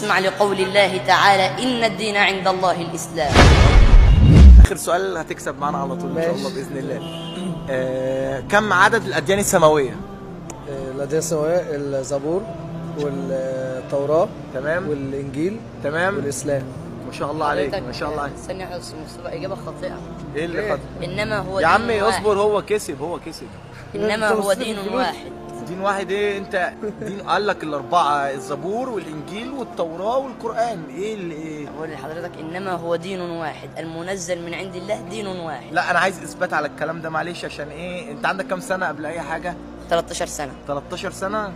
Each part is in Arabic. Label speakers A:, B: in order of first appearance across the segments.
A: اسمع لقول الله تعالى إن الدين عند الله الإسلام.
B: آخر سؤال هتكسب معانا على طول إن شاء الله بإذن الله. كم عدد الأديان السماوية؟
C: الأديان السماوية الزبور والتوراة
B: تمام
C: والإنجيل
B: تمام
C: والإسلام.
B: ما شاء الله عليك ما شاء الله عليك.
A: استنى يا أستاذ مصطفى، إجابة خاطئة.
B: إيه اللي خاطئ؟
A: إنما هو
B: يا
A: دين
B: عمي
A: واحد.
B: اصبر، هو كسب
A: إنما هو دين واحد.
B: دين واحد ايه؟ انت دين قال لك الاربعه، الزبور والانجيل والتوراه والقران. ايه اللي ايه؟
A: بقول لحضرتك إنما هو دين واحد، المنزل من عند الله دين واحد.
B: لا انا عايز اثبات على الكلام ده معلش. عشان ايه؟ انت عندك كام سنه قبل اي حاجه؟
A: 13 سنة.
B: 13 سنه.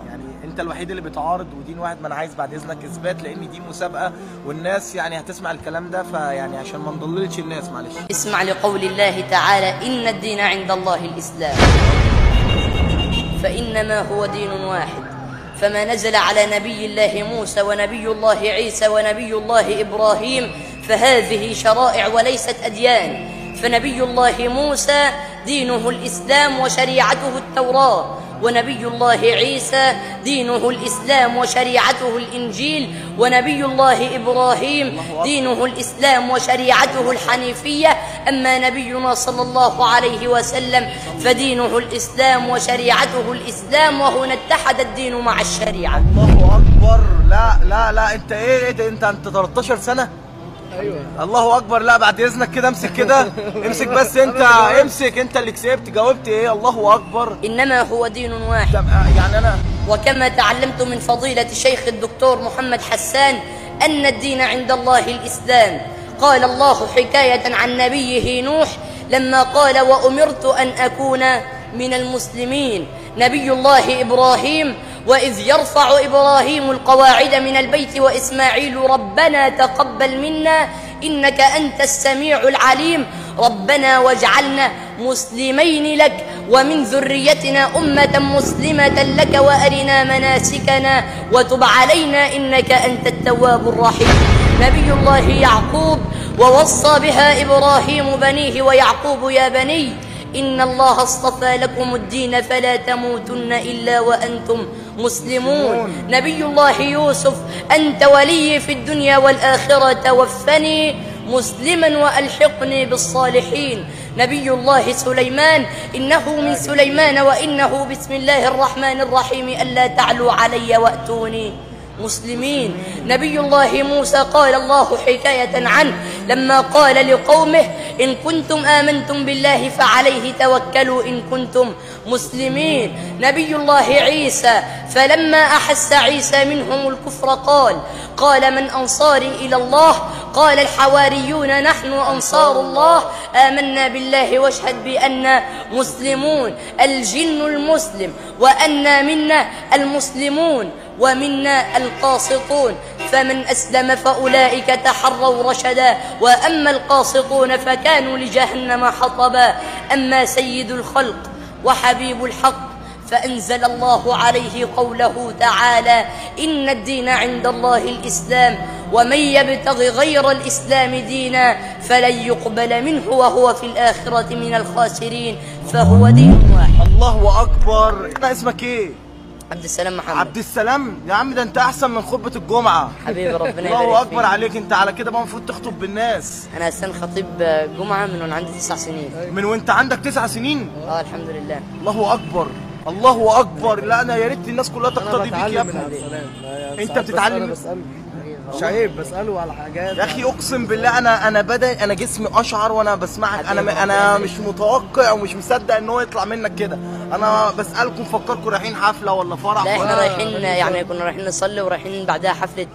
B: يعني انت الوحيد اللي بتعارض ودين واحد. ما انا عايز بعد اذنك اثبات، لان دي مسابقه والناس يعني هتسمع الكلام ده، فيعني عشان ما نضللش الناس معلش.
A: اسمع لقول الله تعالى إن الدين عند الله الإسلام، فإنما هو دين واحد. فما نزل على نبي الله موسى ونبي الله عيسى ونبي الله إبراهيم فهذه شرائع وليست أديان. فنبي الله موسى دينه الإسلام وشريعته التوراة، ونبي الله عيسى دينه الإسلام وشريعته الإنجيل، ونبي الله إبراهيم دينه الإسلام وشريعته الحنيفية. أما نبينا صلى الله عليه وسلم فدينه الإسلام وشريعته الإسلام، وهنا اتحد الدين مع الشريعة.
B: الله أكبر. لا لا لا، انت ايه ده؟ انت 13 سنة؟
C: ايوه
B: الله اكبر. لا بعد اذنك كده امسك كده امسك بس انت امسك. انت اللي كسبت. جاوبت ايه؟ الله اكبر.
A: إنما هو دين واحد.
B: يعني انا
A: وكما تعلمت من فضيلة الشيخ الدكتور محمد حسان أن الدين عند الله الإسلام. قال الله حكاية عن نبيه نوح لما قال وأمرت أن أكون من المسلمين. نبي الله إبراهيم وإذ يرفع إبراهيم القواعد من البيت وإسماعيل ربنا تقبل منا إنك أنت السميع العليم ربنا واجعلنا مسلمين لك ومن ذريتنا أمة مسلمة لك وأرنا مناسكنا وتب علينا إنك أنت التواب الرحيم. نبي الله يعقوب ووصى بها إبراهيم بنيه ويعقوب يا بني إن الله اصطفى لكم الدين فلا تموتن إلا وأنتم مسلمون. نبي الله يوسف أنت ولي في الدنيا والآخرة توفني مسلما وألحقني بالصالحين. نبي الله سليمان إنه من سليمان وإنه بسم الله الرحمن الرحيم ألا تعلوا علي وأتوني مسلمين. نبي الله موسى قال الله حكاية عنه لما قال لقومه إن كنتم آمنتم بالله فعليه توكلوا إن كنتم مسلمين. نبي الله عيسى فلما أحس عيسى منهم الكفر قال من أنصاري إلى الله قال الحواريون نحن أنصار الله آمنا بالله واشهد بأننا مسلمون. الجن المسلم وأنا منا المسلمون ومنا القاسطون فمن أسلم فأولئك تحروا رشدا وأما القاسطون فكانوا لجهنم حطبا. أما سيد الخلق وحبيب الحق فأنزل الله عليه قوله تعالى إن الدين عند الله الإسلام ومن يبتغ غير الإسلام دينا فلن يقبل منه وهو في الآخرة من الخاسرين. فهو دين واحد.
B: الله اكبر. انت اسمك ايه؟
A: عبد السلام محمد.
B: عبد السلام. يا عم ده انت احسن من خطبة الجمعة.
A: حبيبي ربنا يبارك
B: الله اكبر
A: فيك.
B: عليك. انت على كده بقى المفروض تخطب بالناس.
A: أنا أستاذ خطيب جمعة من وأنا عندي 9 سنين.
B: من وانت عندك 9 سنين؟
A: الحمد لله.
B: الله اكبر الله اكبر. لا انا يا ريت الناس كلها تقتدي بيك يا ابني. انت بتتعلم؟
C: مش عيب بسأله على حاجات
B: يا اخي اقسم بالله انا جسمي اشعر وانا بسمعك. انا مش متوقع ومش مصدق ان هو يطلع منك كده. انا بسالكم فكركم رايحين حفله ولا فرح؟
A: لا احنا
B: ولا
A: رايحين يعني كنا رايحين نصلي ورايحين بعدها حفله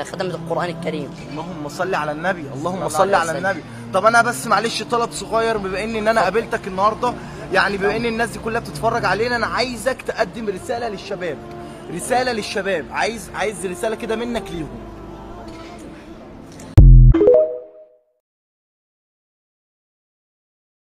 A: ختمة القرآن الكريم.
B: اللهم صل على النبي. اللهم صل على النبي. طب انا بس معلش طلب صغير. بما ان انا قابلتك النهارده، يعني بما ان الناس دي كلها بتتفرج علينا، انا عايزك تقدم رساله للشباب. رساله للشباب. عايز رساله كده منك ليهم.